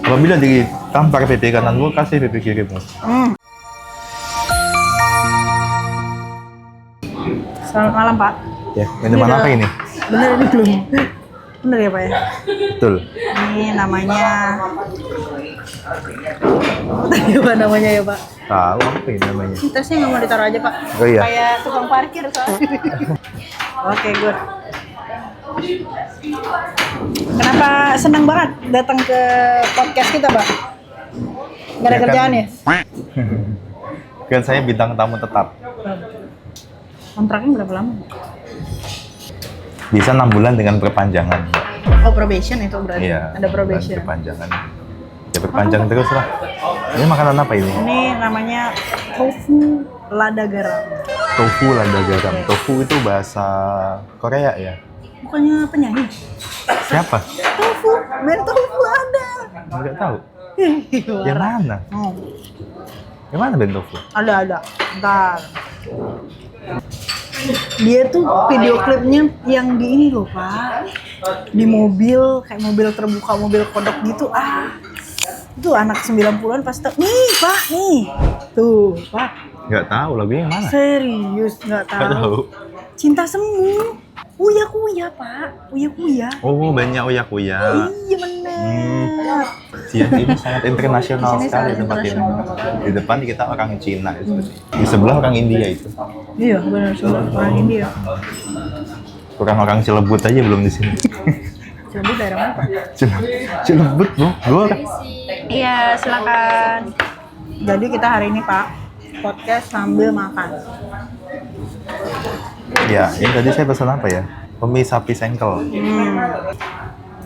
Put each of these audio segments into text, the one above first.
Apabila ditampar pipi kananmu, kasih pipi kirimu. Selamat malam, Pak. Ya, minuman apa ini? Bener ini belum. Bener ya, Pak ya? Betul. Ini namanya... Tadi apa namanya ya, Pak? Tahu apa ini namanya? Tasnya nggak mau ditaruh aja, Pak. Oh iya. Kayak tukang parkir soalnya. Oke, good. Kenapa senang banget datang ke podcast kita, Pak? Gak ada Ya kan? kerjaan ya? Kan saya bintang tamu tetap. Kontraknya berapa lama? Bisa 6 bulan dengan perpanjangan. Oh, probation itu berarti? Iya. Ada probation. Perpanjangan. Ya perpanjang terus lah. Ini makanan apa ini? Ini namanya tofu lada garam. Tofu lada garam. Tofu itu bahasa Korea ya? Bukannya penyanyi? Siapa? Tofu, main tofu ada. Nggak tahu. Yang mana? Oh, Yang mana band tofu? ada. Ntar. Dia tuh video klipnya yang di ini loh, Pak. Di mobil, kayak mobil terbuka, mobil kodok gitu. Itu anak 90-an pasti tahu. Nih, Pak, nih. Tuh, Pak. Nggak tahu lagunya yang mana? Serius nggak Nggak tahu. tahu. Cinta Semu. Uya Kuya, Pak. Uya Kuya. Oh, banyak uya-kuya. Iya bener. Iya, ini sangat internasional Di sini sekali sangat tempat ini. internasional. Di depan kita orang Cina itu. Di sebelah orang India itu. Iya bener, semua orang India. Kurang orang Cilebut aja belum di sini. Cirebon daerah mana, Pak? Cilebut, Bro. Iya, silakan. Jadi kita hari ini, Pak, podcast sambil makan. Ya, ini tadi saya pesan apa ya? Pemi sapi sengkel.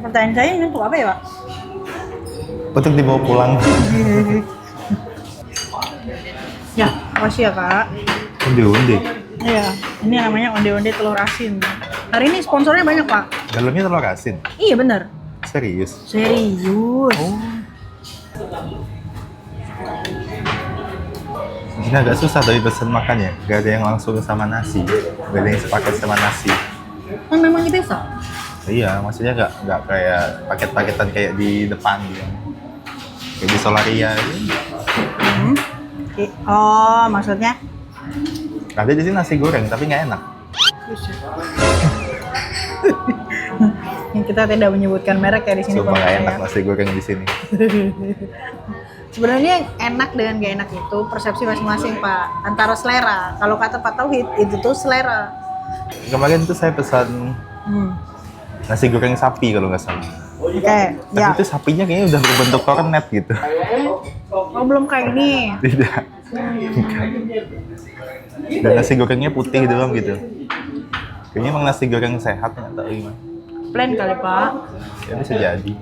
Pertanyaan saya ini untuk apa ya, Pak? Untuk dibawa pulang. Ya, makasih ya, Kak. Undi-undi. Iya, ini namanya onde-onde telur asin. Hari ini sponsornya banyak, Pak. Dalamnya telur asin. Iya, bener. Serius. Serius. Oh. Ini agak susah tapi pesen makannya. Gak ada yang langsung sama nasi. Gak ada yang sepaket sama nasi. Kan memang bisa. Iya, maksudnya nggak kayak paket-paketan kayak di depan gitu. Kayak di Solaria gitu. Oh, maksudnya? Ada di sini nasi goreng tapi nggak enak. Kita tidak menyebutkan merek ya di sini. Sumpah nggak pemirsa enak ya. nasi goreng di sini. Sebenarnya yang enak dengan gak enak itu persepsi masing-masing, Pak. Antara selera. Kalau kata Pak Tauhid, itu tuh selera. Kemarin tuh saya pesan nasi goreng sapi kalau nggak salah. Oke, Tapi ya. itu sapinya kayaknya udah berbentuk kornet gitu. Oh, belum kayak ini. Tidak. Dan nasi gorengnya putih doang gitu. Kayaknya emang nasi goreng sehat nggak tahu gimana. Plain kali, Pak. Ya bisa jadi.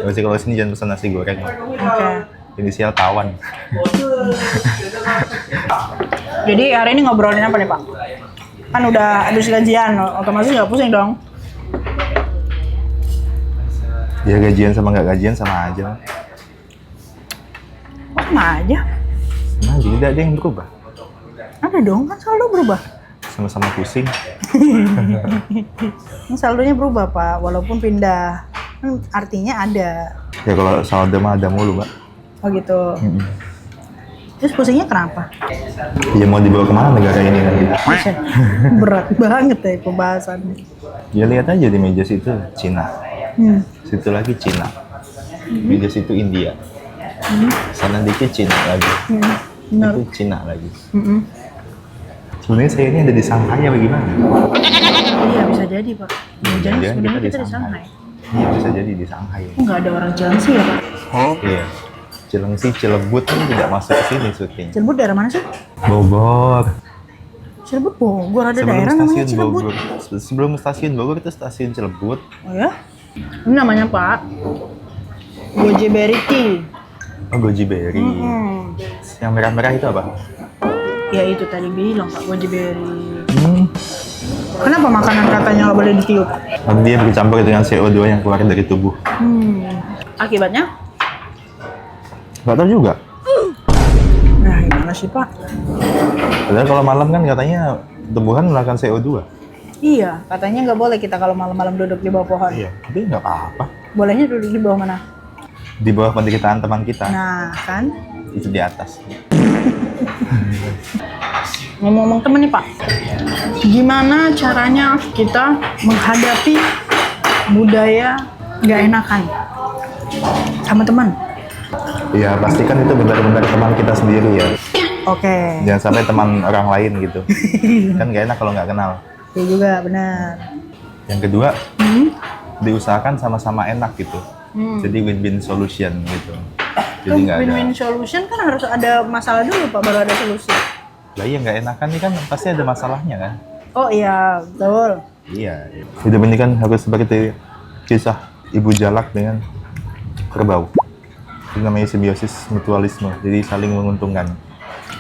Masih kalau sini jangan pesan nasi goreng. Oke. Inisial Tawan. Jadi hari ini ngobrolin apa nih, Pak? Kan udah habis gajian, otomatis nggak pusing dong. Ya gajian sama nggak gajian sama aja. Oh, sama aja. Nah, jadi tidak ada yang berubah. Ada dong, kan saldo berubah. Sama-sama pusing. Ini saldonya berubah, Pak, walaupun pindah. Kan artinya ada. Ya kalau saldo mah ada mulu, Mbak. Oh gitu. Terus pusingnya kenapa? Ya mau dibawa kemana negara ini nanti? Berat banget ya pembahasannya. Ya lihat aja di meja situ Cina. Situ lagi Cina. Meja situ India. Sana dikit Cina lagi. Benar. Itu Cina lagi. Sebenarnya saya ini ada di Shanghai apa gimana? Iya bisa jadi, Pak. Jadi Jangan-jangan sebenarnya kita kita di di Shanghai. Iya bisa jadi di Shanghai. Nggak ada orang Cilengsi ya, Pak? Iya. Cilengsi, Cilebut kan tidak masuk ke sini syuting. Cilebut daerah mana sih? Bogor. Cilebut Bogor, ada Sebelum daerah namanya stasiun Cilebut. Bogor. Sebelum stasiun Bogor itu stasiun Cilebut. Oh ya? Ini namanya, Pak, Goji Tea. Oh, Goji Berry. Yang merah-merah itu apa? Ya itu tadi bilang, Pak, Goji Berry. Kenapa makanan katanya nggak boleh ditiup? Nanti dia bercampur dengan CO2 yang keluar dari tubuh. Akibatnya? Nggak tahu juga. Nah, gimana sih, Pak? Padahal kalau malam kan katanya tumbuhan melakukan CO2. Iya, katanya nggak boleh kita kalau malam-malam duduk di bawah pohon. Iya, tapi nggak apa-apa. Bolehnya duduk di bawah mana? di bawah penderitaan teman kita. Nah, kan? Itu di atas. Ngomong-ngomong temen nih Pak, gimana caranya kita menghadapi budaya nggak enakan sama teman? Ya pastikan itu benar-benar teman kita sendiri ya. Oke. Jangan sampai teman orang lain gitu. Kan nggak enak kalau nggak kenal. Iya juga, benar. Yang kedua, diusahakan sama-sama enak gitu. Jadi win-win solution gitu. Jadi nggak ada. Win-win solution kan harus ada masalah dulu Pak, baru ada solusi. Lah iya nggak enakan nih kan pasti ada masalahnya kan. Oh iya, betul. Iya. Hidup ini kan harus seperti kisah ibu jalak dengan kerbau. Itu namanya simbiosis mutualisme. Jadi saling menguntungkan.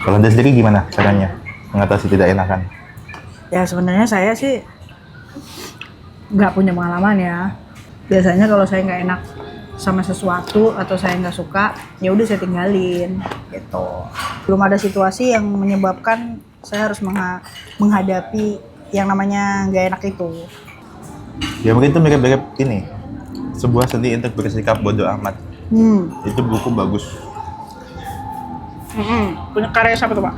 Kalau Anda sendiri gimana caranya mengatasi tidak enakan? Ya sebenarnya saya sih nggak punya pengalaman ya. Biasanya kalau saya nggak enak sama sesuatu atau saya nggak suka, ya udah saya tinggalin gitu. Belum ada situasi yang menyebabkan saya harus menghadapi yang namanya nggak enak itu. Ya mungkin itu mirip-mirip ini. Sebuah seni untuk bersikap bodoh amat. Itu buku bagus. Punya karya siapa tuh Pak?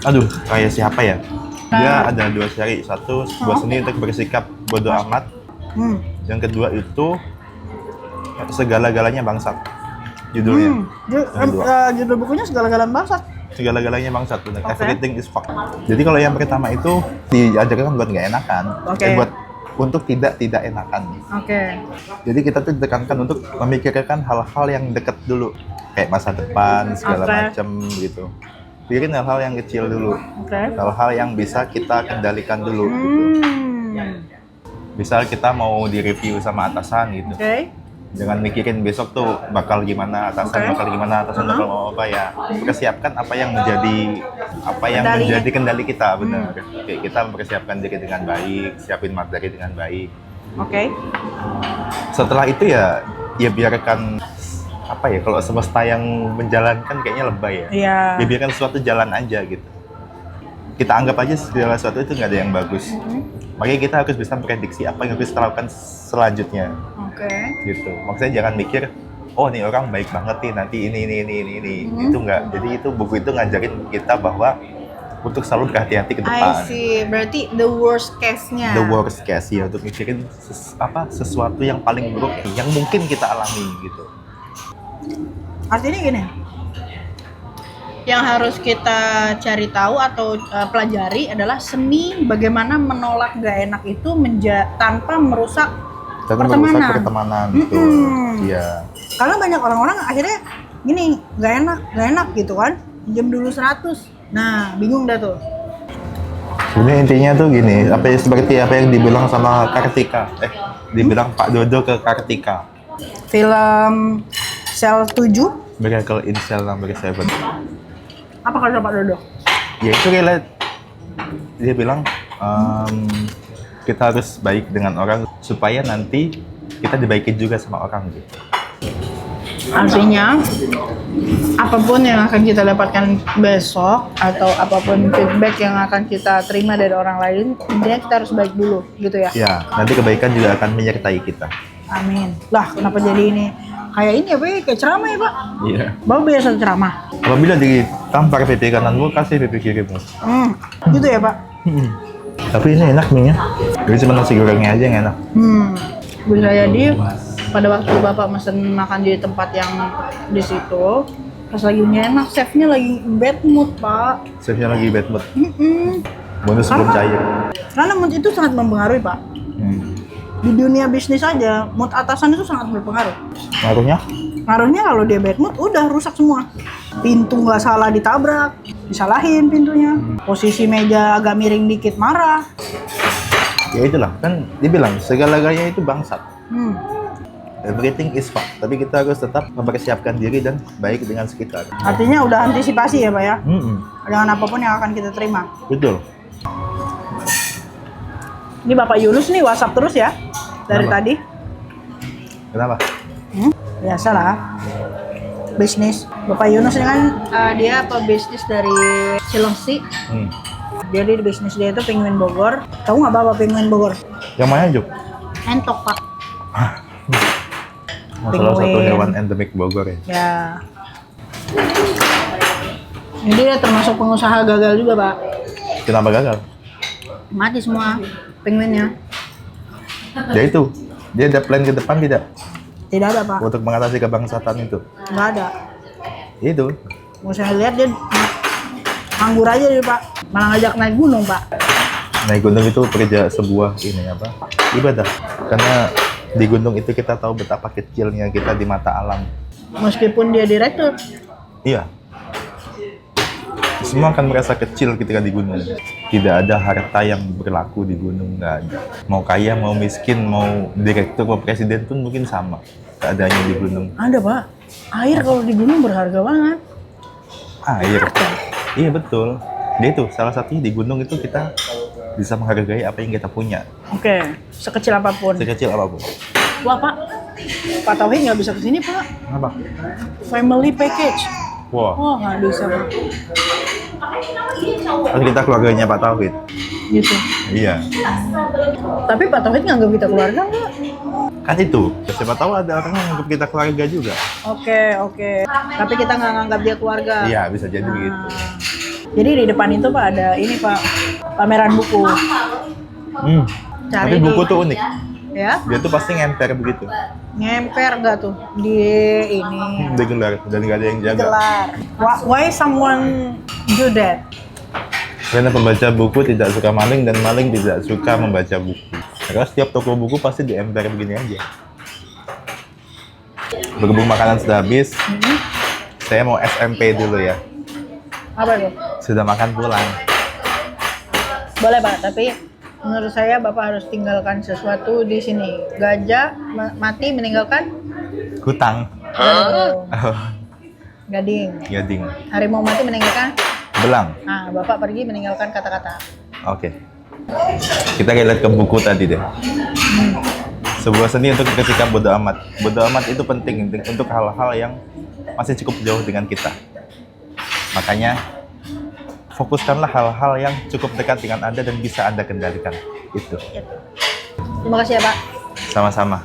Aduh, kayak siapa ya? Dia ada 2 seri. Satu, sebuah seni untuk bersikap bodoh amat. Yang kedua itu segala-galanya bangsat. Judulnya. Judul bukunya segala-galanya bangsat. Segala-galanya bangsat, benar. Everything is fuck. Jadi kalau yang pertama itu diajarkan buat nggak enakan, buat untuk tidak enakan. Jadi kita tuh ditekankan untuk memikirkan hal-hal yang dekat dulu, kayak masa depan segala macam gitu. Pikirin hal-hal yang kecil dulu, hal-hal yang bisa kita kendalikan dulu. Gitu. Misal kita mau direview sama atasan gitu. Jangan mikirin besok tuh bakal gimana atasan, bakal mau apa ya. Persiapkan apa yang menjadi kendali kita, benar. Kayak kita mempersiapkan diri dengan baik, siapin materi dengan baik. Setelah itu ya biarkan apa ya, kalau semesta yang menjalankan kayaknya lebay ya. Biarkan sesuatu jalan aja gitu. Kita anggap aja segala sesuatu itu nggak ada yang bagus. Makanya kita harus bisa memprediksi apa yang harus kita lakukan selanjutnya. Gitu. Maksudnya jangan mikir, oh nih orang baik banget nih, nanti ini. Itu enggak. Jadi itu buku itu ngajarin kita bahwa untuk selalu berhati-hati ke depan. Berarti the worst case-nya. The worst case ya, untuk mikirin sesuatu yang paling buruk yang mungkin kita alami gitu. Artinya gini, yang harus kita cari tahu atau pelajari adalah seni bagaimana menolak gak enak itu tanpa merusak pertemanan. Gitu. Iya. Karena banyak orang-orang akhirnya gini, gak enak gitu kan, pinjam dulu 100. Nah, bingung dah tuh. Sebenarnya intinya tuh gini, seperti apa yang dibilang sama Kartika. Dibilang Pak Dodo ke Kartika. Film Sel 7. Miracle in Cell Number 7. Apa kata Pak Dodo? Ya itu kayak dia bilang kita harus baik dengan orang supaya nanti kita dibaikin juga sama orang gitu. Artinya apapun yang akan kita dapatkan besok atau apapun feedback yang akan kita terima dari orang lain, intinya kita harus baik dulu gitu ya. Ya, nanti kebaikan juga akan menyertai kita. Amin. Lah, kenapa jadi ini? Kayak ini apa ya? Kayak ceramah ya, Pak? Iya. Bapak biasa ceramah. Apabila ditampar pipi kananmu, kasih pipi kirimu. Gitu ya, Pak? Tapi ini enak mie-nya. Jadi cuma nasi gorengnya aja yang enak. Bisa jadi pada waktu Bapak mesen makan di tempat yang di situ, pas lagi enak, chefnya lagi bad mood, Pak. Chefnya lagi bad mood. Bonus belum cair. Karena mood itu sangat mempengaruhi, Pak. Di dunia bisnis aja, mood atasan itu sangat berpengaruh. Ngaruhnya? Ngaruhnya kalau dia bad mood, udah rusak semua. Pintu nggak salah ditabrak, disalahin pintunya. Posisi meja agak miring dikit, marah. Ya itulah, kan dibilang segala-galanya itu bangsat. Everything is fuck, tapi kita harus tetap mempersiapkan diri dan baik dengan sekitar. Artinya udah antisipasi ya, Pak ya? Dengan apapun yang akan kita terima. Betul. Ini Bapak Yunus nih WhatsApp terus ya, dari Kenapa? tadi. Kenapa? Biasalah, bisnis. Bapak Yunus ini kan dia pebisnis dari Cilengsi. Jadi di bisnis dia itu Penguin Bogor. Tahu nggak Bapak Penguin Bogor? Yang mana, Juk? Entok, Pak. Salah satu penguin. hewan endemik Bogor ya. Ya. Ini dia termasuk pengusaha gagal juga, Pak. Kenapa gagal? Mati semua penguinnya. Ya itu, dia ada plan ke depan tidak Tidak ada, Pak. untuk mengatasi kebangsaan itu? Nggak ada. Itu. Mau saya lihat dia nganggur aja dia, Pak. Malah ngajak naik gunung, Pak. Naik gunung itu kerja sebuah ini apa? Ibadah. Karena di gunung itu kita tahu betapa kecilnya kita di mata alam. Meskipun dia direktur. Iya. Semua akan merasa kecil ketika di gunung. Tidak ada harta yang berlaku di gunung, nggak ada. Mau kaya, mau miskin, mau direktur, mau presiden pun mungkin sama keadaannya di gunung. Ada, Pak. Air kalau di gunung berharga banget. Air. Iya betul. Dia itu salah satunya di gunung itu kita bisa menghargai apa yang kita punya. Oke, sekecil apapun. Sekecil apapun. Wah, Pak. Pak Tauhid nggak bisa kesini, Pak. Apa? Family package. Wah, Wah, nggak bisa, Pak. kan kita keluarganya Pak Tauhid. Gitu. Iya. Tapi Pak Tauhid nganggap kita keluarga nggak? Kan itu. Siapa tahu ada orang yang menganggap kita keluarga juga. Oke. Tapi kita nggak nganggap dia keluarga. Iya, bisa jadi begitu. Jadi di depan itu, Pak, ada ini, Pak. Pameran buku. Cari Tapi buku di- tuh unik. Ya, Dia tuh pasti ngemper begitu. ngemper nggak tuh di ini Digelar dan nggak ada yang jaga. gelar. Why someone do that? Karena pembaca buku tidak suka maling dan maling tidak suka membaca buku. Karena setiap toko buku pasti diemper begini aja. Berhubung makanan sudah habis, saya mau SMP dulu ya. Apa itu? Sudah makan pulang. Boleh, Pak, tapi menurut saya Bapak harus tinggalkan sesuatu di sini. Gajah mati meninggalkan Hutang. gading. Gading. Harimau mati meninggalkan. Belang. Nah, Bapak pergi meninggalkan kata-kata. Oke. Kita lihat ke buku tadi deh. Sebuah seni untuk ketika bodo amat. Bodo amat itu penting untuk hal-hal yang masih cukup jauh dengan kita. Makanya fokuskanlah hal-hal yang cukup dekat dengan Anda dan bisa Anda kendalikan. Itu. Terima kasih ya, Pak. Sama-sama.